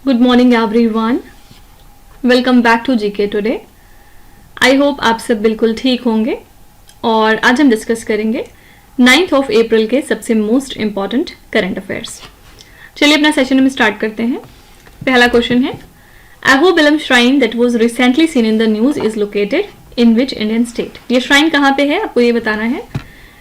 Good morning everyone, welcome back to GK today. I hope आप सब बिल्कुल ठीक होंगे और आज हम डिस्कस करेंगे 9th ऑफ अप्रैल के सबसे मोस्ट इंपॉर्टेंट करंट अफेयर्स। चलिए अपना सेशन में स्टार्ट करते हैं। पहला क्वेश्चन है, Ahobilam shrine that was recently seen in the news is located in which Indian state. ये श्राइन कहाँ पे है, आपको ये बताना है।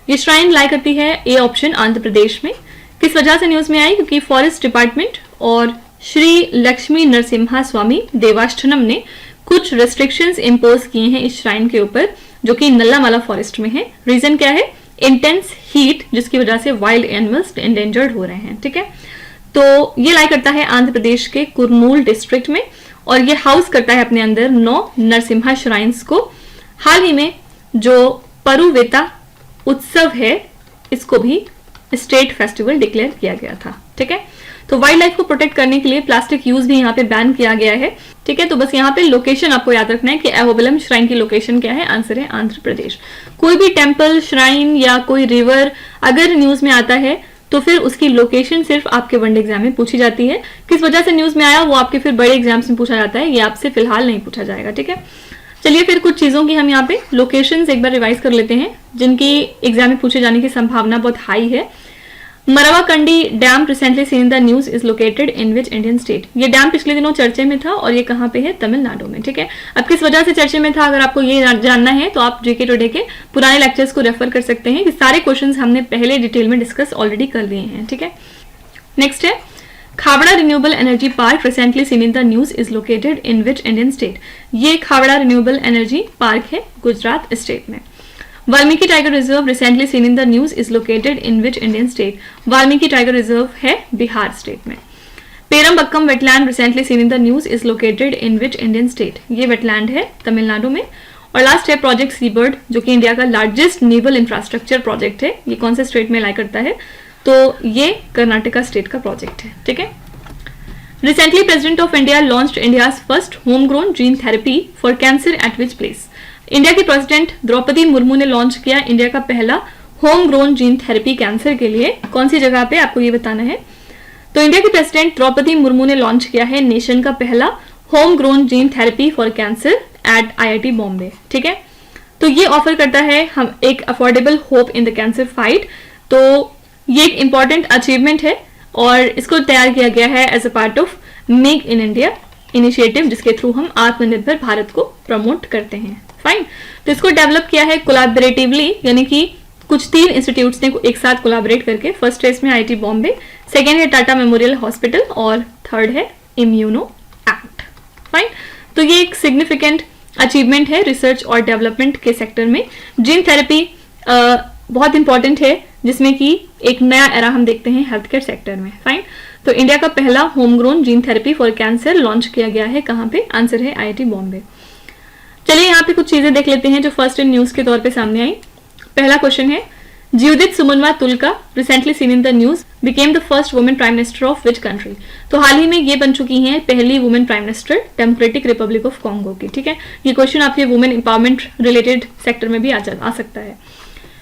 ये श्राइन लाई करती है ए ऑप्शन आंध्र प्रदेश में। किस वजह से न्यूज में आई, क्योंकि फॉरेस्ट डिपार्टमेंट और श्री लक्ष्मी नरसिम्हा स्वामी देवाष्टनम ने कुछ रेस्ट्रिक्शंस इंपोज किए हैं इस श्राइन के ऊपर, जो कि नल्लामाला फॉरेस्ट में है। रीजन क्या है, इंटेंस हीट, जिसकी वजह से वाइल्ड एनिमल्स एंडेंजर्ड हो रहे हैं। ठीक है, तो ये लाई करता है आंध्र प्रदेश के कुरनूल डिस्ट्रिक्ट में और ये हाउस करता है अपने अंदर 9 नरसिम्हा श्राइन्स को। हाल ही में जो परुवेता उत्सव है, इसको भी स्टेट फेस्टिवल डिक्लेयर किया गया था। ठीक है, तो वाइल्ड लाइफ को प्रोटेक्ट करने के लिए प्लास्टिक यूज भी यहाँ पे बैन किया गया है। ठीक है, तो बस यहाँ पे लोकेशन आपको याद रखना है कि अहोबिलम श्राइन की लोकेशन क्या है। आंसर है आंध्र प्रदेश। कोई भी टेम्पल, श्राइन या कोई रिवर अगर न्यूज में आता है तो फिर उसकी लोकेशन सिर्फ आपके वनडे एग्जाम में पूछी जाती है। किस वजह से न्यूज में आया वो आपके फिर बड़े एग्जाम्स में पूछा जाता है, ये आपसे फिलहाल नहीं पूछा जाएगा। ठीक है, चलिए फिर कुछ चीजों की हम यहाँ पे लोकेशंस एक बार रिवाइज कर लेते हैं जिनकी एग्जाम में पूछे जाने की संभावना बहुत हाई है। Marwakandi dam recently seen in the news is located in which Indian state. ये डैम पिछले दिनों चर्चे में था और ये कहाँ पे है, तमिलनाडु में। ठीक है, अब किस वजह से चर्चे में था, अगर आपको ये जानना है तो आप जीके टुडे के पुराने लेक्चर्स को रेफर कर सकते हैं कि सारे क्वेश्चंस हमने पहले डिटेल में डिस्कस ऑलरेडी कर लिए हैं। ठीक है, नेक्स्ट है, Khavda renewable energy park recently seen in the news is located in which Indian state. ये खावड़ा रिन्यूएबल एनर्जी पार्क है गुजरात स्टेट में। Valmiki tiger reserve recently seen in the news is located in which Indian state. Valmiki tiger reserve है Bihar state में। पेरमबक्कम wetland recently seen in the news is located in which Indian state. ये wetland है तमिलनाडु में। और last है project seabird, जो कि India का लार्जेस्ट नेवल इंफ्रास्ट्रक्चर प्रोजेक्ट है। ये कौन से स्टेट में लाई करता है, तो ये कर्नाटका स्टेट का प्रोजेक्ट है। ठीक है, recently president of India launched India's first home grown gene therapy for cancer eight which place. India की प्रेसिडेंट द्रौपदी मुर्मू ने लॉन्च किया इंडिया का पहला home grown gene therapy cancer के लिए। कौन सी जगह पे, आपको ये बताना है। तो इंडिया की प्रेसिडेंट द्रौपदी मुर्मू ने लॉन्च किया है नेशन का पहला home grown gene therapy for cancer at IIT Bombay. ठीक है, तो ये ऑफर करता है हम एक affordable hope in the cancer fight. तो ये एक इंपॉर्टेंट अचीवमेंट है और इसको तैयार किया गया है as a part of make in India initiative, जिसके थ्रू हम आत्मनिर्भर भारत को प्रमोट करते हैं। फाइन, तो इसको डेवलप किया है कोलैबोरेटिवली, यानी कि कुछ 3 इंस्टीट्यूट्स ने एक साथ कोलैबोरेट करके। फर्स्ट है इसमें IIT बॉम्बे, सेकेंड है टाटा मेमोरियल हॉस्पिटल और थर्ड है इम्यूनो एक्ट। फाइन, तो ये एक सिग्निफिकेंट अचीवमेंट है रिसर्च और डेवलपमेंट के सेक्टर में। जीन थेरेपी बहुत इंपॉर्टेंट है, जिसमें कि एक नया एरा हम देखते हैं हेल्थ केयर सेक्टर में। फाइन, तो इंडिया का पहला home grown gene therapy for cancer launch किया गया है कहाँ पे, आंसर है IIT बॉम्बे। चलिए यहाँ पे कुछ चीजें देख लेते हैं जो फर्स्ट इन न्यूज के तौर पे सामने आई। पहला क्वेश्चन है, Judith Suminwa Tuluka recently seen in the news became the first women prime minister of which country. तो हाल ही में ये बन चुकी हैं पहली women prime minister Democratic Republic of Congo की। ठीक है, ये क्वेश्चन आपके वुमेन एम्पावरमेंट रिलेटेड सेक्टर में भी आ सकता है।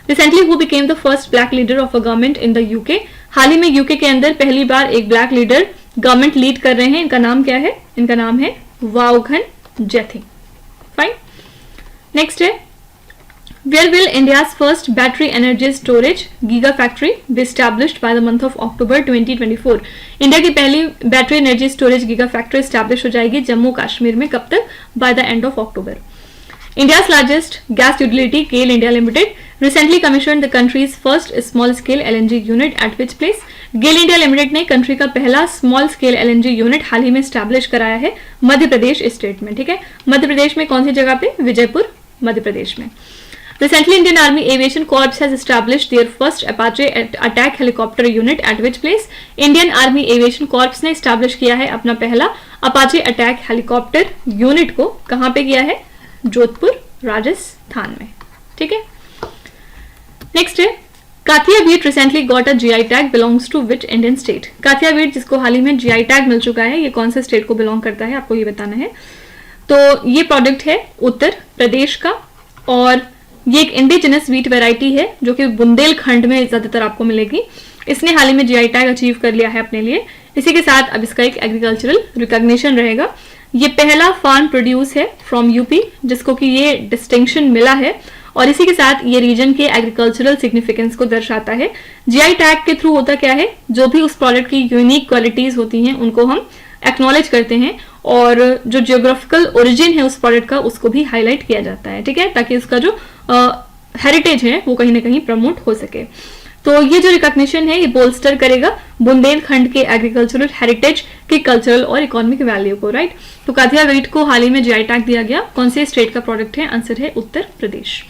Recently who became the first black leader of a government in the UK। हाल ही में यूके के अंदर पहली बार एक ब्लैक लीडर गवर्नमेंट लीड कर रहे हैं। इनका नाम क्या है, इनका नाम है वाओघन जेथिंग। फाइन, नेक्स्ट है, where will India's first battery energy storage giga factory be established by the month of October 2024। India की पहली battery energy storage giga factory establish हो जाएगी जम्मू कश्मीर में। कब तक, by the end of October. India's largest gas utility, GAIL India Limited, recently commissioned the country's first small-scale LNG unit at which place? GAIL India Limited ने country का पहला small scale LNG unit हाल ही में establish कराया है Madhya Pradesh state में। ठीक है, मध्य प्रदेश में कौन सी जगह पे, विजयपुर, मध्य प्रदेश में। Recently, Indian Army Aviation Corps has established their first Apache attack helicopter unit at which place? Indian Army Aviation Corps ने स्टैब्लिश किया है अपना पहला अपाचे अटैक हेलीकॉप्टर यूनिट को। कहाँ पे किया है, जोधपुर, राजस्थान में। ठीक है, नेक्स्ट है, Kathia wheat recently got a GI tag belongs to which Indian state. Kathia wheat जिसको हाल ही में GI टैग मिल चुका है, ये कौन से स्टेट को बिलोंग करता है, आपको ये बताना है। तो ये प्रोडक्ट है उत्तर प्रदेश का और ये एक इंडिजिनस वीट वेराइटी है जो कि बुंदेलखंड में ज्यादातर आपको मिलेगी। इसने हाल ही में GI टैग अचीव कर लिया है अपने लिए। इसी के साथ अब इसका एक एग्रीकल्चरल रिकॉग्निशन रहेगा। ये पहला फार्म प्रोड्यूस है फ्रॉम यूपी जिसको कि ये डिस्टिंक्शन मिला है, और इसी के साथ ये रीजन के एग्रीकल्चरल सिग्निफिकेंस को दर्शाता है। जीआई टैग के थ्रू होता क्या है, जो भी उस प्रोडक्ट की यूनिक क्वालिटीज होती हैं उनको हम एक्नॉलेज करते हैं, और जो जियोग्राफिकल ओरिजिन है उस प्रोडक्ट का उसको भी हाईलाइट किया जाता है, ठीक है, ताकि उसका जो हेरिटेज है वो कहीं ना कहीं प्रमोट हो सके। तो ये जो रिकॉग्निशन है ये बोल्स्टर करेगा बुंदेलखंड के एग्रीकल्चरल हेरिटेज के कल्चरल और इकोनॉमिक वैल्यू को, राइट। तो काथिया वीट को हाल ही में जीआई टैग दिया गया। कौन से स्टेट का प्रोडक्ट है? आंसर है उत्तर प्रदेश।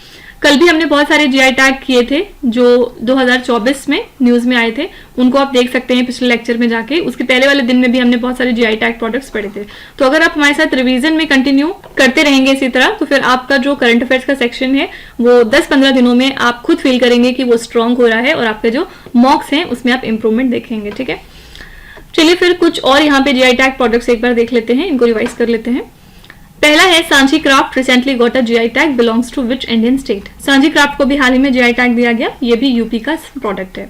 कल भी हमने बहुत सारे जीआई टैग किए थे जो 2024 में न्यूज में आए थे, उनको आप देख सकते हैं पिछले लेक्चर में जाके। उसके पहले वाले दिन में भी हमने बहुत सारे जीआई टैग प्रोडक्ट्स पढ़े थे। तो अगर आप हमारे साथ रिवीजन में कंटिन्यू करते रहेंगे इसी तरह, तो फिर आपका जो करंट अफेयर्स का सेक्शन है वो 10-15 दिनों में आप खुद फील करेंगे कि वो स्ट्रांग हो रहा है, और आपके जो मॉक्स हैं उसमें आप इंप्रूवमेंट देखेंगे, ठीक है। चलिए फिर कुछ और यहाँ पे जीआई टैग प्रोडक्ट्स एक बार देख लेते हैं, इनको रिवाइज कर लेते हैं। पहला है Sanchi craft recently got a GI tag, belongs to which Indian state. Sanchi craft को भी हाल ही में जीआई टैग दिया गया, ये भी यूपी का प्रोडक्ट है।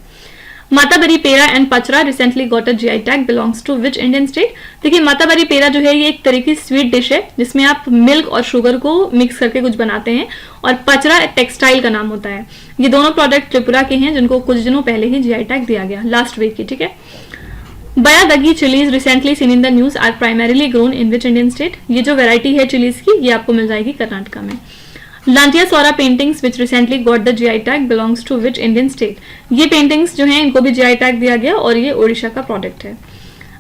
Matabari peda and pachra recently got a GI tag, belongs to which Indian state. देखिए माताबरी पेड़ा जो है ये एक तरह की स्वीट डिश है जिसमें आप मिल्क और शुगर को मिक्स करके कुछ बनाते हैं, और पचरा टेक्सटाइल का नाम होता है। ये दोनों प्रोडक्ट त्रिपुरा के हैं जिनको कुछ दिनों पहले ही जीआई टैग दिया गया, लास्ट वीक की, ठीक है। Byadgi chillies recently seen in the news are primarily grown in which Indian state. ये जो वैरायटी है चिलीज की ये आपको मिल जाएगी कर्नाटका में। Lanjia Saura paintings which recently got the GI tag, belongs to which Indian state. ये पेंटिंग्स जो हैं इनको भी जीआई टैग दिया गया और ये ओडिशा का प्रोडक्ट है।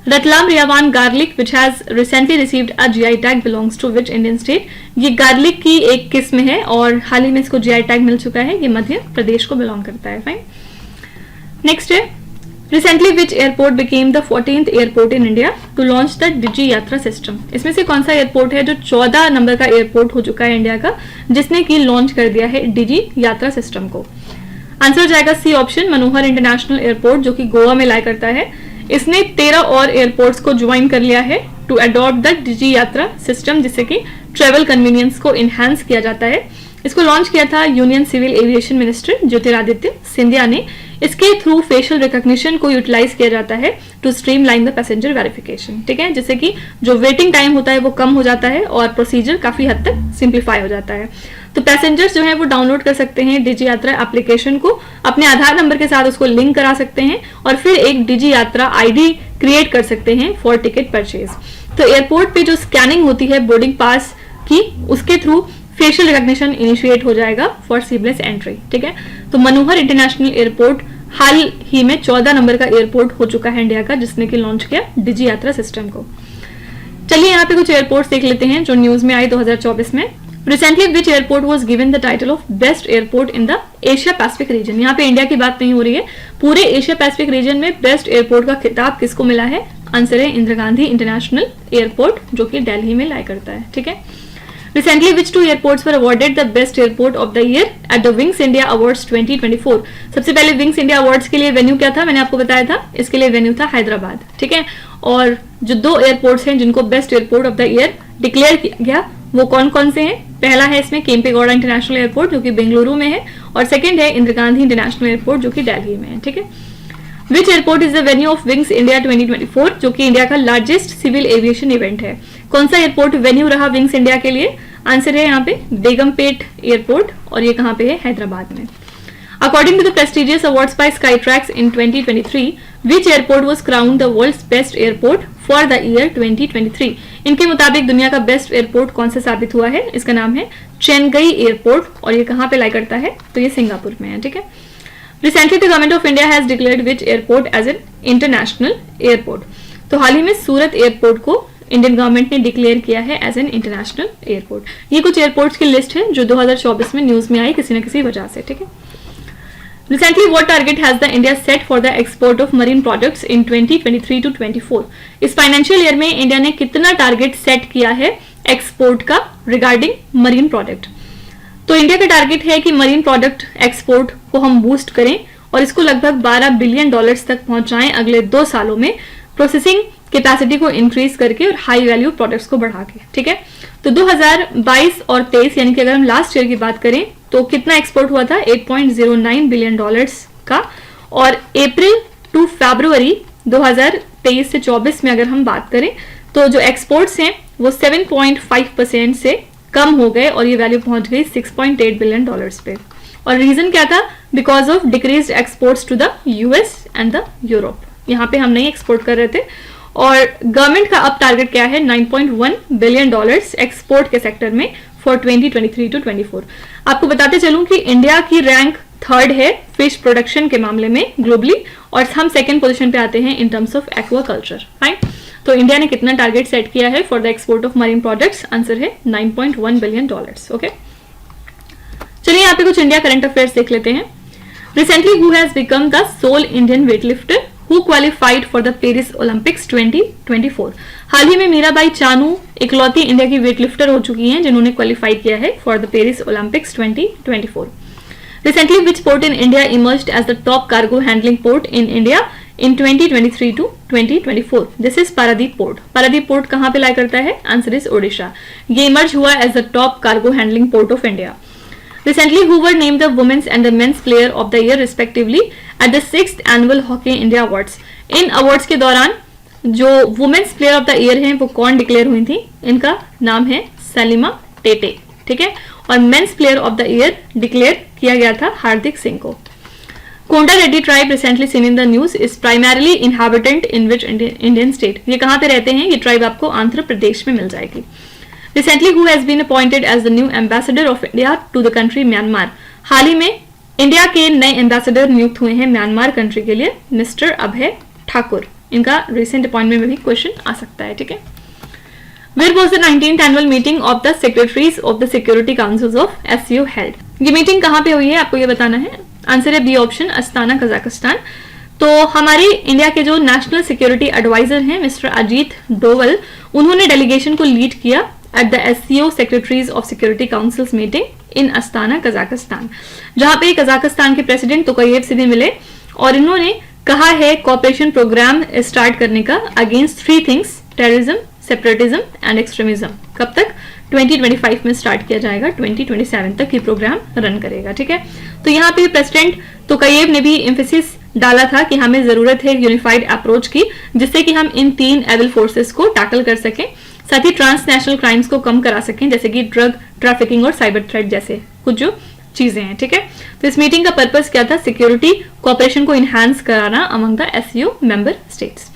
Ratlam Riyawan garlic which has recently received a GI tag, belongs to which Indian state. ये गार्लिक की एक किस्म है और हाल ही में इसको जीआई टैग मिल चुका है, ये मध्य प्रदेश को बिलोंग करता है, फाइन। नेक्स्ट है Recently, which airport became the 14th airport in India to launch the Digi यात्रा सिस्टम। इसमें से कौन सा एयरपोर्ट है जो 14 नंबर का एयरपोर्ट हो चुका है इंडिया का, जिसने की लॉन्च कर दिया है डिजी यात्रा सिस्टम को? आंसर हो जाएगा सी ऑप्शन, मनोहर इंटरनेशनल एयरपोर्ट जो कि गोवा में लाया करता है। इसने 13 और एयरपोर्ट्स को ज्वाइन कर लिया है टू अडॉप्ट द डिजी यात्रा सिस्टम, जिससे कि ट्रेवल कन्वीनियंस को इनहेंस किया जाता है। इसको लॉन्च किया था union civil aviation minister Jyotiraditya Scindia ने। इसके थ्रू फेशियल रिकॉग्निशन को यूटिलाइज किया जाता है to streamline the passenger verification, ठीक है, जिससे कि जो वेटिंग टाइम होता है वो कम हो जाता है और प्रोसीजर काफी हद तक सिंप्लीफाई हो जाता है। तो पैसेंजर्स जो है वो डाउनलोड कर सकते हैं डिजी यात्रा एप्लीकेशन को, अपने आधार नंबर के साथ उसको लिंक करा सकते हैं और फिर एक डिजी यात्रा आईडी क्रिएट कर सकते हैं फॉर टिकट परचेज। तो एयरपोर्ट पे जो स्कैनिंग होती है बोर्डिंग पास की, उसके थ्रू फेशियल रिकॉग्निशन इनिशिएट हो जाएगा फॉर सीमलेस एंट्री, ठीक है। तो मनोहर इंटरनेशनल एयरपोर्ट हाल ही में 14 नंबर का एयरपोर्ट हो चुका है इंडिया का, जिसने कि लॉन्च किया डिजी यात्रा सिस्टम को। चलिए यहाँ पे कुछ एयरपोर्ट्स देख लेते हैं जो न्यूज में आए 2024 में। Recently which airport was given the title of best airport in the Asia Pacific region. यहाँ पे इंडिया की बात नहीं हो रही है, पूरे एशिया पैसिफिक रीजन में बेस्ट एयरपोर्ट का खिताब किसको मिला है? आंसर है इंदिरा गांधी इंटरनेशनल एयरपोर्ट जो कि दिल्ली में लाया करता है, ठीक है। Recently, which two airports were awarded the best airport of the year at the Wings India Awards 2024? सबसे पहले विंग्स इंडिया अवार्ड्स के लिए वेन्यू क्या था, मैंने आपको बताया था, इसके लिए वेन्यू था हैदराबाद, ठीक है। और जो 2 एयरपोर्ट्स हैं जिनको best airport of the year declared किया गया वो कौन कौन से हैं? पहला है इसमें केम्पेगौड़ा इंटरनेशनल एयरपोर्ट जो कि बेंगलुरु में है, और सेकंड है इंदिरा गांधी इंटरनेशनल एयरपोर्ट जो कि दिल्ली में है, ठीक है। Which airport is the venue of Wings India 2024 जो कि इंडिया का लार्जेस्ट सिविल एविएशन इवेंट है? कौन सा एयरपोर्ट वेन्यू रहा विंग्स इंडिया के लिए? आंसर है यहाँ पे बेगमपेट एयरपोर्ट, और ये कहाँ पे है? हैदराबाद में। According to the prestigious awards by Skytrax in 2023, which airport was crowned the world's best airport for the year 2023? इनके मुताबिक दुनिया का बेस्ट एयरपोर्ट कौन सा साबित हुआ है? इसका नाम है चेन्नई एयरपोर्ट, और ये कहाँ पे लाई करता है? तो ये सिंगापुर में है, ठीक है। Recently the government of India has declared which airport as an international airport. तो हाल ही में सूरत एयरपोर्ट को इंडियन गवर्नमेंट ने डिक्लेयर किया है एज एन इंटरनेशनल एयरपोर्ट। ये कुछ एयरपोर्ट्स की लिस्ट है जो 2024 में न्यूज में आई किसी न किसी वजह से, ठीक है। Recently what target has the India set for the export of marine products in 2023 to 24? इस फाइनेंशियल ईयर में इंडिया ने कितना टारगेट सेट किया है एक्सपोर्ट का रिगार्डिंग मरीन प्रोडक्ट? तो इंडिया का टारगेट है कि मरीन प्रोडक्ट एक्सपोर्ट को हम बूस्ट करें और इसको लगभग $12 बिलियन तक पहुंचाएं अगले 2 सालों में, प्रोसेसिंग कैपेसिटी को इंक्रीज करके और हाई वैल्यू प्रोडक्ट्स को बढ़ा के, ठीक है। तो 2022 और 23 यानी कि अगर हम लास्ट ईयर की बात करें तो कितना एक्सपोर्ट हुआ था? $8.09 बिलियन का, और अप्रैल टू फरवरी 2023 2023 से 24 में अगर हम बात करें तो जो एक्सपोर्ट्स हैं वो 7.5% से कम हो गए और ये वैल्यू पहुंच गई $6.8 बिलियन पे। और रीजन क्या था? Because of decrease exports to the US and the Europe. यहाँ पे हम नहीं एक्सपोर्ट कर रहे थे। और गवर्नमेंट का अब टारगेट क्या है? $9.1 बिलियन एक्सपोर्ट के सेक्टर में फॉर 2023 to 24। आपको बताते चलूं कि इंडिया की रैंक 3rd है फिश प्रोडक्शन के मामले में ग्लोबली, और हम 2nd पोजीशन पे आते हैं in terms of aquaculture. Fine, तो इंडिया ने कितना टारगेट सेट किया है for the export of marine products? Answer है $9.1 बिलियन। ओके, चलिए यहाँ पे कुछ इंडिया करंट अफेयर्स देख लेते हैं। Recently who has become the sole Indian weightlifter who qualified for the Paris Olympics 2024? हाल ही में मीराबाई चानू इकलौती इंडिया की वेटलिफ्टर हो चुकी हैं जिन्होंने क्वालिफाई किया है for the Paris Olympics 2024। Recently, which port in India emerged as the top cargo handling port in India in 2023 to 2024? This is Paradip Port. Paradip Port कहाँ पे लाई करता है? Answer is Odisha. ये emerge हुआ as the top cargo handling port of India. Recently, who were named the women's and the men's player of the year respectively at the 6th annual Hockey India Awards? In awards के दौरान जो women's player of the year हैं वो कौन declare हुई थी? इनका नाम है सलीमा टेटे, ठीक है। और men's player of the year declared किया गया था हार्दिक सिंह को। Konda Reddi tribe recently seen in the news is primarily inhabitant in which Indian state? ये कहाँ पे रहते हैं? ये ट्राइब आपको आंध्र प्रदेश में मिल जाएगी। Recently who has been appointed as the new ambassador of India to the country Myanmar? हाल ही में इंडिया के नए एम्बेसडर नियुक्त हुए हैं म्यांमार कंट्री के लिए, मिस्टर अभय ठाकुर। इनका रिसेंट अपॉइंटमेंट में भी क्वेश्चन आ सकता है, ठीक है। Where was the 19th annual meeting of the secretaries of the security councils of SCO held? ये मीटिंग कहाँ पे हुई है आपको ये बताना है। आंसर है बी ऑप्शन, अस्ताना कजाकिस्तान। तो हमारे इंडिया के जो नेशनल सिक्योरिटी एडवाइजर हैं मिस्टर अजीत डोवल, उन्होंने डेलीगेशन को लीड किया at the SCO secretaries of security councils meeting in Astana Kazakhstan, जहां पे कजाकिस्तान के प्रेसिडेंट तोकायेव से भी मिले और इन्होंने कहा है कॉपरेशन प्रोग्राम स्टार्ट करने का against 3 things, terrorism, separatism and extremism. कब तक? 2025 में स्टार्ट किया जाएगा, 2027 तक ये प्रोग्राम रन करेगा, ठीक है। तो यहाँ पे प्रेसिडेंट तोकायेव ने भी एम्फेसिस डाला था कि हमें जरूरत है यूनिफाइड अप्रोच की, जिससे कि हम इन 3 एविल फोर्सेस को टैकल कर सकें, साथ ही ट्रांसनेशनल क्राइम्स को कम करा सकें, जैसे कि ड्रग ट्रैफिकिंग और साइबर थ्रेट जैसे कुछ जो चीजें हैं, ठीक है। तो इस मीटिंग का पर्पस क्या था? सिक्योरिटी कोऑपरेशन को इनहैंस कराना among the SCO member states.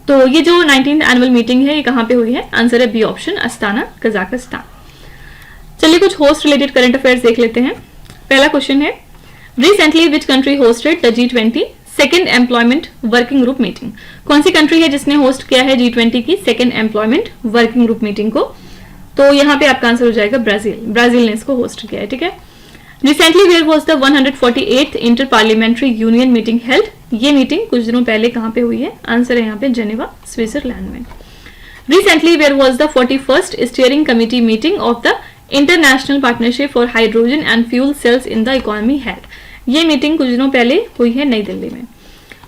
तो ये जो 19th एनुअल मीटिंग है ये कहाँ पे हुई है? आंसर है बी ऑप्शन, अस्ताना कजाकिस्तान। चलिए कुछ होस्ट रिलेटेड करंट अफेयर्स देख लेते हैं। पहला क्वेश्चन है, recently which country hosted the G20 second employment working group meeting? कौन सी कंट्री है जिसने होस्ट किया है G20 की second employment working group meeting को? तो यहाँ पे आपका आंसर हो जाएगा ब्राजील। ब्राजील ने इसको होस्ट किया है, ठीक है। Recently where was the 148th inter parliamentary union meeting held? ये मीटिंग कुछ दिनों पहले कहाँ पे हुई है? आंसर है यहाँ पे जेनेवा, स्विट्जरलैंड में। Recently where was the 41st steering committee meeting of the international partnership for hydrogen and fuel cells in the economy held? ये मीटिंग कुछ दिनों पहले हुई है नई दिल्ली में।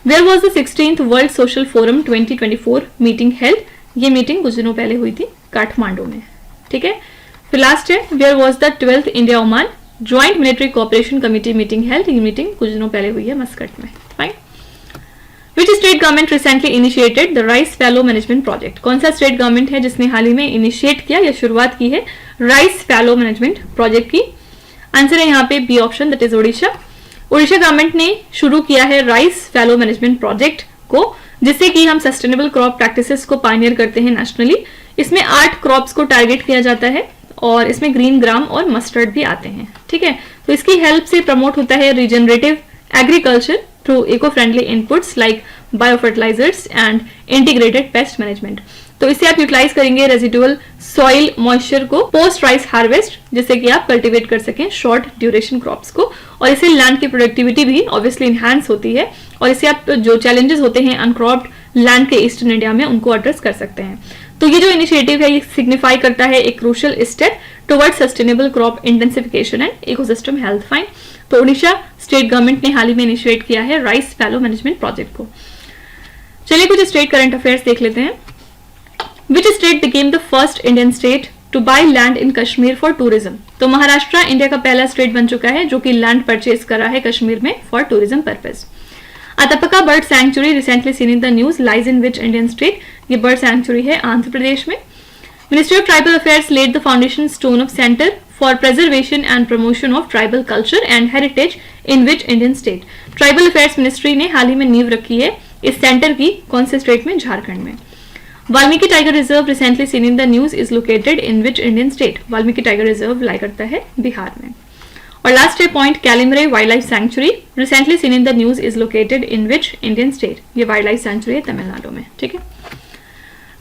Where was the 16th world social forum 2024 meeting held? ये meeting कुछ दिनों पहले हुई थी काठमांडू में, ठीक है। फिर लास्ट है, where was the 12th India Oman joint military cooperation committee meeting held? ये मीटिंग कुछ दिनों पहले हुई है मस्कट में। Fine. Which state government recently initiated the rice fallow management project? कौन सा स्टेट गवर्नमेंट है जिसने हाल ही में इनिशिएट किया या शुरुआत की है राइस फैलो मैनेजमेंट प्रोजेक्ट की? आंसर है यहाँ पे B option, that is Odisha. Odisha government ने शुरू किया है राइस फैलो मैनेजमेंट प्रोजेक्ट को, जिससे कि हम सस्टेनेबल क्रॉप प्रैक्टिसेस को पायनियर करते हैं नेशनली। इसमें 8 क्रॉप्स को टारगेट किया जाता है और इसमें ग्रीन ग्राम और मस्टर्ड भी आते हैं, ठीक है। तो इसकी हेल्प से प्रमोट होता है regenerative agriculture through eco friendly inputs like bio fertilisers and integrated pest management. तो इससे आप यूटिलाइज करेंगे रेजिडुअल सॉइल मॉइस्चर को पोस्ट राइस हार्वेस्ट, जिससे कि आप कल्टीवेट कर सकें शॉर्ट ड्यूरेशन क्रॉप्स को, और इससे लैंड की प्रोडक्टिविटी भी ऑब्वियसली इनहैंस होती है, और इससे आप जो चैलेंजेस होते हैं अनक्रॉप्ड लैंड के ईस्टर्न इंडिया में उनको एड्रेस कर सकते हैं। तो ये जो इनिशिएटिव है ये सिग्निफाई करता है एक crucial step towards sustainable crop intensification and ecosystem health. Fine. तो ओडिशा स्टेट गवर्नमेंट ने हाल ही में इनिशिएट किया है राइस फैलो मैनेजमेंट प्रोजेक्ट को। चलिए कुछ स्टेट करंट अफेयर्स देख लेते हैं। Which state became the first Indian state to buy land in Kashmir for tourism? तो महाराष्ट्र इंडिया का पहला स्टेट बन चुका है जो कि लैंड परचेज करा है कश्मीर में for tourism purpose. Atapaka bird sanctuary recently seen in the news lies in which Indian state? ये बर्ड सैंक्चुरी है आंध्र प्रदेश में। Ministry of tribal affairs laid the foundation stone of centre for preservation and promotion of tribal culture and heritage in which Indian state? Tribal affairs ministry ने हाल ही में नींव रखी है इस सेंटर की, कौन से स्टेट में? झारखंड में। Valmiki tiger reserve recently seen in the news is located in which Indian state? Valmiki tiger reserve lie करता है बिहार में। और लास्ट है point, Calimere wildlife sanctuary recently seen in the news is located in which Indian state? ये wildlife sanctuary है तमिलनाडु में, ठीक है।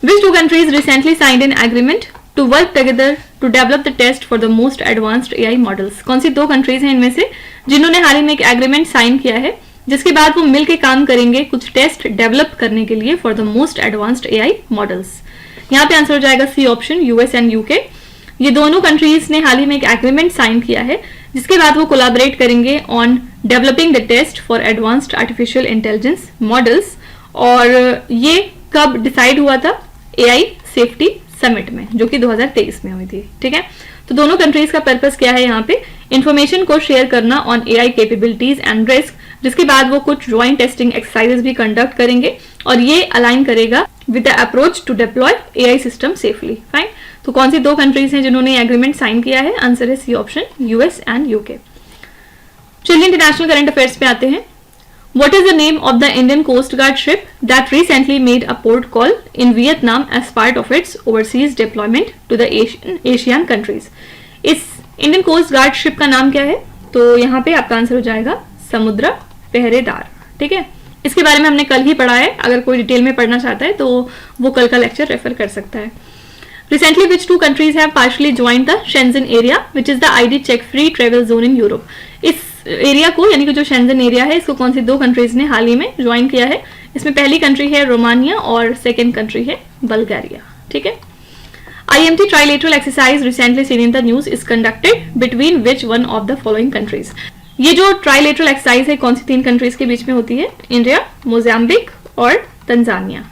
Which two countries recently signed an agreement to work together to develop the test for the most advanced AI models? कौन सी दो countries हैं इनमें से जिन्होंने हाल ही में एक एग्रीमेंट साइन किया है जिसके बाद वो मिलकर काम करेंगे कुछ टेस्ट डेवलप करने के लिए for the most advanced AI models? यहाँ पे आंसर हो जाएगा C option, US and UK. ये दोनों कंट्रीज ने हाल ही में एक एग्रीमेंट साइन किया है जिसके बाद वो कोलैबोरेट करेंगे on developing the test for advanced artificial intelligence models. और ये कब डिसाइड हुआ था? एआई सेफ्टी समिट में, जो कि 2023 में हुई थी, ठीक है। तो दोनों कंट्रीज का पर्पस क्या है? यहाँ पे इंफॉर्मेशन को शेयर करना on AI capabilities and risk, जिसके बाद वो कुछ ज्वाइंट टेस्टिंग एक्सरसाइजेस भी कंडक्ट करेंगे और ये अलाइन करेगा with the approach to deploy AI system safely. Fine, तो कौन सी दो कंट्रीज हैं जिन्होंने एग्रीमेंट साइन किया है? आंसर है C option, US and UK. चलिए इंटरनेशनल करंट अफेयर्स पे आते हैं। What is the name of the Indian Coast Guard ship that recently made a port call in Vietnam as part of its overseas deployment to the Asian countries? इस Indian coast guard ship का नाम क्या है? तो यहाँ पे आपका answer हो जाएगा समुद्र पहरेदार, ठीक है। इसके बारे में हमने कल ही पढ़ा है, अगर कोई डिटेल में पढ़ना चाहता है तो वो कल का लेक्चर रेफर कर सकता है। Recently, which two countries have partially joined the Schengen area, which is the ID check free travel zone in Europe? इस एरिया को, यानी कि जो शेंजन एरिया है, इसको कौन सी दो कंट्रीज ने हाल ही में ज्वाइन किया है? इसमें पहली कंट्री है रोमानिया और सेकेंड कंट्री है बल्गारिया, ठीक है। IMT trilateral exercise recently seen in the news is conducted between which one of the following countries? ये जो ट्राइलेटरल एक्सरसाइज है कौन सी तीन कंट्रीज के बीच में होती है? इंडिया, मोजाम्बिक और Tanzania.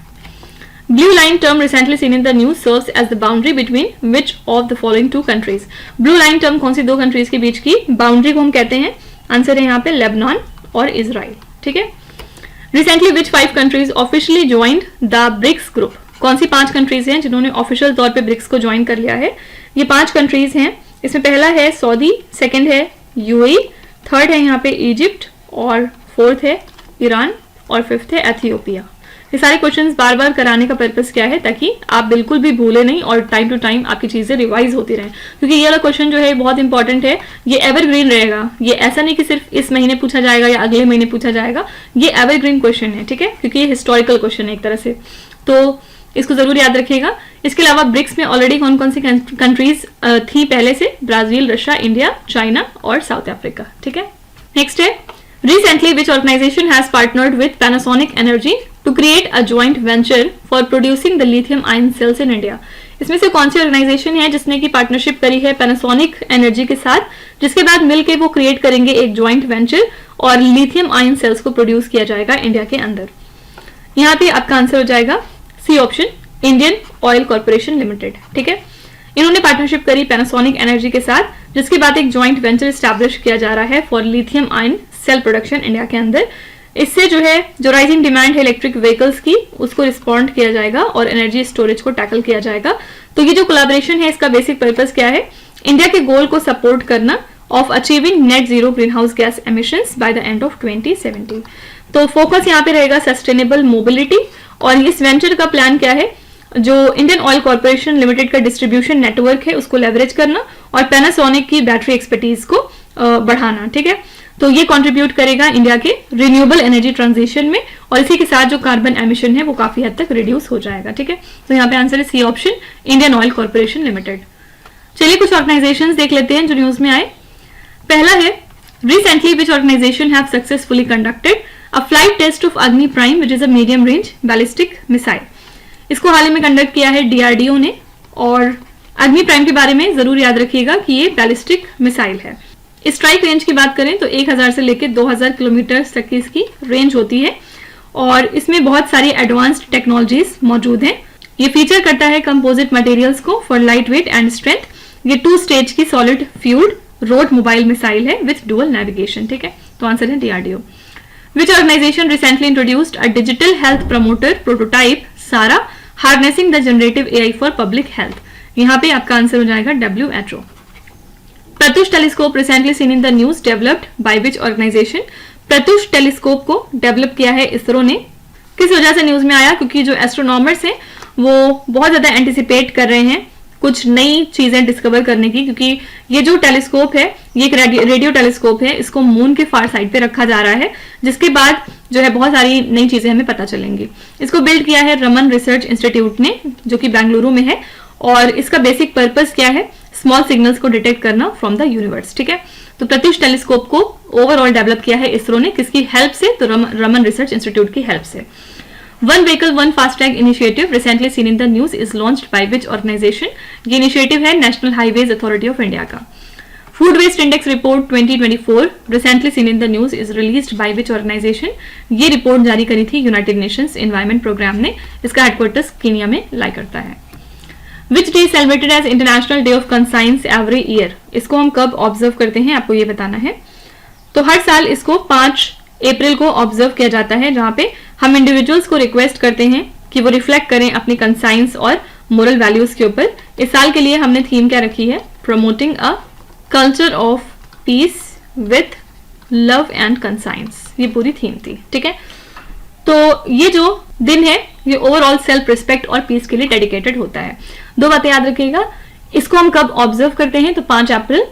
Blue line term recently seen in the news serves as the boundary between which of the following two countries? Blue line term कौन सी दो कंट्रीज के बीच की बाउंड्री को हम कहते हैं? आंसर है यहाँ पे लेबनान और इजराइल, ठीक है। Recently which 5 countries officially joined the BRICS group? कौन सी 5 कंट्रीज हैं जिन्होंने ऑफिशियल तौर पे ब्रिक्स को ज्वाइन कर लिया है? ये 5 कंट्रीज हैं, इसमें पहला है सऊदी, सेकंड है यूएई, थर्ड है यहाँ पे इजिप्ट और फोर्थ है ईरान और फिफ्थ है एथियोपिया। ये सारे क्वेश्चंस बार बार कराने का पर्पस क्या है? ताकि आप बिल्कुल भी भूले नहीं और टाइम टू टाइम आपकी चीजें रिवाइज होती रहें, क्योंकि ये वाला क्वेश्चन जो है बहुत इंपॉर्टेंट है, ये एवरग्रीन रहेगा। ये ऐसा नहीं कि सिर्फ इस महीने पूछा जाएगा या अगले महीने पूछा जाएगा, ये एवरग्रीन क्वेश्चन है, ठीक है, क्योंकि ये हिस्टोरिकल क्वेश्चन है एक तरह से, तो इसको जरूर याद रखिएगा। इसके अलावा ब्रिक्स में ऑलरेडी कौन कौन सी कंट्रीज थी पहले से? ब्राजील, रशिया, इंडिया, चाइना और साउथ अफ्रीका, ठीक है। नेक्स्ट है recently which organization has partnered with Panasonic Energy to create a joint venture for producing the lithium ion cells in India? इसमें से कौन सी ऑर्गेनाइजेशन है जिसने की पार्टनरशिप करी है पैनासोनिक एनर्जी के साथ, जिसके बाद मिलके वो क्रिएट करेंगे एक ज्वाइंट वेंचर और लिथियम आयन सेल्स को प्रोड्यूस किया जाएगा इंडिया के अंदर? यहाँ पे आपका आंसर हो जाएगा C option, Indian oil corporation limited, ठीक है। इन्होंने पार्टनरशिप करी पैनासोनिक एनर्जी के साथ, जिसके बाद एक ज्वाइंट वेंचर स्टैब्लिश किया जा रहा है for lithium ion cell production India के अंदर। इससे जो राइजिंग डिमांड है इलेक्ट्रिक व्हीकल्स की, उसको रिस्पॉन्ड किया जाएगा और एनर्जी स्टोरेज को टैकल किया जाएगा। तो ये जो कोलैबोरेशन है, इसका बेसिक पर्पस क्या है? इंडिया के गोल को सपोर्ट करना of achieving net zero green house gas emissions bye the end of 2070। तो फोकस यहाँ पे रहेगा सस्टेनेबल मोबिलिटी, और इस वेंचर का प्लान क्या है? जो इंडियन ऑयल कॉर्पोरेशन लिमिटेड का डिस्ट्रीब्यूशन नेटवर्क है उसको लेवरेज करना और पैनासोनिक की बैटरी एक्सपर्टीज को बढ़ाना, ठीक है। तो ये कंट्रीब्यूट करेगा इंडिया के रिन्यूएबल एनर्जी ट्रांजिशन में, और इसी के साथ जो कार्बन एमिशन है वो काफी हद तक रिड्यूस हो जाएगा, ठीक है। तो यहाँ पे आंसर है C option, Indian oil corporation limited. चलिए कुछ ऑर्गेनाइजेशंस देख लेते हैं जो न्यूज में आए। पहला है recently which organization have successfully conducted a flight test of Agni prime which is a medium range ballistic missile. इसको हाल ही में कंडक्ट किया है डीआरडीओ ने, और अग्नि प्राइम के बारे में जरूर याद रखिएगा कि ये बैलिस्टिक मिसाइल है। स्ट्राइक रेंज की बात करें तो 1000 से लेकर 2000 किलोमीटर तक की इसकी रेंज होती है, और इसमें बहुत सारी एडवांस्ड टेक्नोलॉजीज मौजूद हैं। ये फीचर करता है कंपोजिट मटेरियल्स को for light weight and strength. ये 2 स्टेज की solid fuelled road mobile missile है विथ डुअल नेविगेशन, ठीक है। तो आंसर है DRDO. Which organization recently introduced a digital health promoter prototype SARA harnessing the generative AI for public health? यहाँ पे आपका आंसर हो जाएगा WHO. Pratyush telescope recently seen in the news developed by which organization? Pratyush telescope को develop किया है इसरो ने. किस वजह से न्यूज में आया? क्योंकि जो एस्ट्रोनॉमर्स हैं वो बहुत ज्यादा एंटिसिपेट कर रहे हैं कुछ नई चीजें डिस्कवर करने की, क्योंकि ये जो टेलीस्कोप है ये एक रेडियो टेलीस्कोप है, इसको मून के फार साइड पे रखा जा रहा है, जिसके बाद जो है बहुत सारी नई चीजें हमें पता चलेंगी. इसको बिल्ड किया है रमन रिसर्च इंस्टीट्यूट ने, जो कि बेंगलुरु में है, और इसका बेसिक पर्पस क्या है? स्मॉल सिग्नल्स को डिटेक्ट करना फ्रॉम द यूनिवर्स. ठीक है, तो प्रत्युष टेलीस्कोप को ओवरऑल डेवलप किया है इसरो ने. किसकी हेल्प से? तो रमन रिसर्च इंस्टीट्यूट की हेल्प से. One vehicle one FASTag initiative recently seen in the news is launched by which organization? ये इनिशिएटिव है national highways authority of India का. Food waste index report 2024 recently seen in the news is released by which organization? ये report जारी करी थी United Nations environment programme ने. इसका headquarters Kenya में लाई करता है. Which day is celebrated as international day of conscience every year? इसको हम कब ऑब्जर्व करते हैं आपको ये बताना है. तो हर साल इसको 5 अप्रैल को ऑब्जर्व किया जाता है, जहां पे हम इंडिविजुअल्स को रिक्वेस्ट करते हैं कि वो रिफ्लेक्ट करें अपनी कंसाइंस और मोरल वैल्यूज के ऊपर. इस साल के लिए हमने थीम क्या रखी है? Promoting a culture of peace with love and conscience. ये पूरी थीम थी. ठीक है, तो ये जो दिन है ये ओवरऑल सेल्फ रिस्पेक्ट और पीस के लिए डेडिकेटेड होता है. 2 बातें याद रखिएगा. इसको हम कब ऑब्जर्व करते हैं? तो 5 अप्रैल.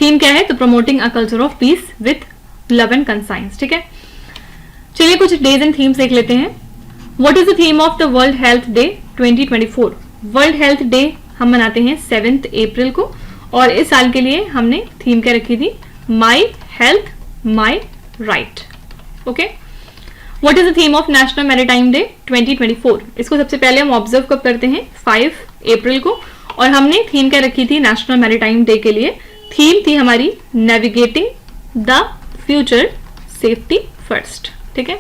थीम क्या है? तो promoting a culture of peace with love and conscience. ठीक है, चलिए कुछ डेज एंड थीम्स देख लेते हैं. What is the theme of the world health day 2024? World health day हम मनाते हैं 7 अप्रैल को, और इस साल के लिए हमने थीम क्या रखी थी? My health my right. Okay, what is the theme of national maritime day 2024? इसको सबसे पहले हम ऑब्जर्व कब करते हैं? 5 अप्रैल को, और हमने थीम क्या रखी थी नेशनल मैरीटाइम डे के लिए? थीम थी हमारी navigating the future safety first. ठीक है,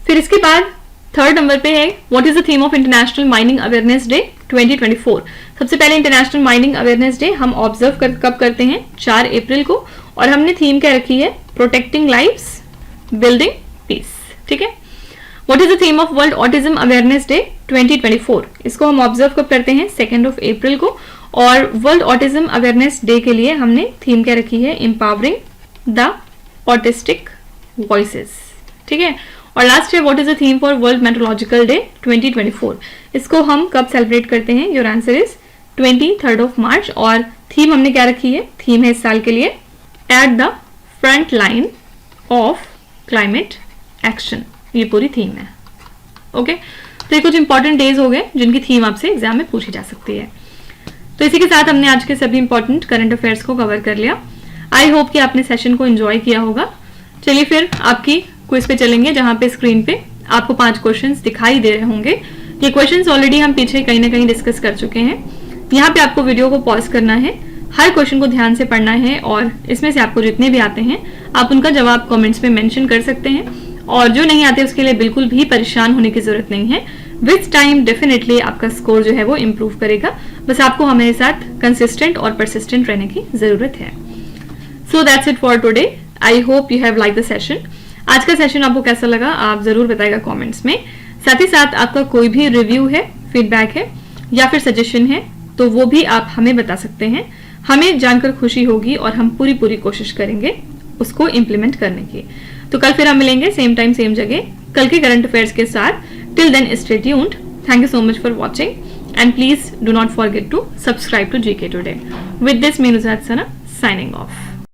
फिर इसके बाद 3rd नंबर पे है what is the theme of international mining awareness day 2024? सबसे पहले इंटरनेशनल माइनिंग अवेयरनेस डे हम ऑब्जर्व कब करते हैं? 4 अप्रैल को, और हमने थीम क्या रखी है? Protecting lives building peace. ठीक है, what is the theme of world autism awareness day 2024? इसको हम ऑब्जर्व कब करते हैं? 2 अप्रैल को, और वर्ल्ड ऑटिज्म अवेयरनेस डे के लिए हमने थीम क्या रखी है? Empowering the autistic voices. ठीक है, और लास्ट है what is the theme for world metrological day 2024? इसको हम कब सेलिब्रेट करते हैं? Your answer is 23rd of March, और थीम हमने क्या रखी है? थीम है इस साल के लिए at the front line of climate action. ये पूरी थीम है. ओके, तो ये कुछ इंपॉर्टेंट डेज हो गए जिनकी थीम आपसे एग्जाम में पूछी जा सकती है. तो इसी के साथ हमने आज के सभी इंपॉर्टेंट करंट अफेयर्स को कवर कर लिया. आई होप कि आपने सेशन को एंजॉय किया होगा. चलिए फिर आपकी क्विज पे चलेंगे, जहां पे स्क्रीन पे आपको 5 क्वेश्चंस दिखाई दे रहे होंगे. ये क्वेश्चंस ऑलरेडी हम पीछे कहीं ना कहीं डिस्कस कर चुके हैं. यहाँ पे आपको वीडियो को पॉज करना है, हर क्वेश्चन को ध्यान से पढ़ना है, और इसमें से आपको जितने भी आते हैं आप उनका जवाब कमेंट्स में मेंशन कर सकते हैं, और जो नहीं आते उसके लिए बिल्कुल भी परेशान होने की जरूरत नहीं है. विथ टाइम डेफिनेटली आपका स्कोर जो है वो इम्प्रूव करेगा. बस आपको हमारे साथ कंसिस्टेंट और परसिस्टेंट रहने की जरूरत है. So that's it for today. I hope you have like the session. आज का सेशन आपको कैसा लगा आप जरूर बताइएगा कमेंट्स में. साथ ही साथ आपका कोई भी रिव्यू है, फीडबैक है या फिर सजेशन है तो वो भी आप हमें बता सकते हैं. हमें जानकर खुशी होगी और हम पूरी कोशिश करेंगे उसको इम्प्लीमेंट करने की. तो कल फिर हम मिलेंगे सेम टाइम सेम जगह कल के करंट अफेयर्स के साथ. Till then stay tuned. Thank you so much for watching and please do not forget to subscribe to GK Today. With this, me Nuzhat Sana signing off.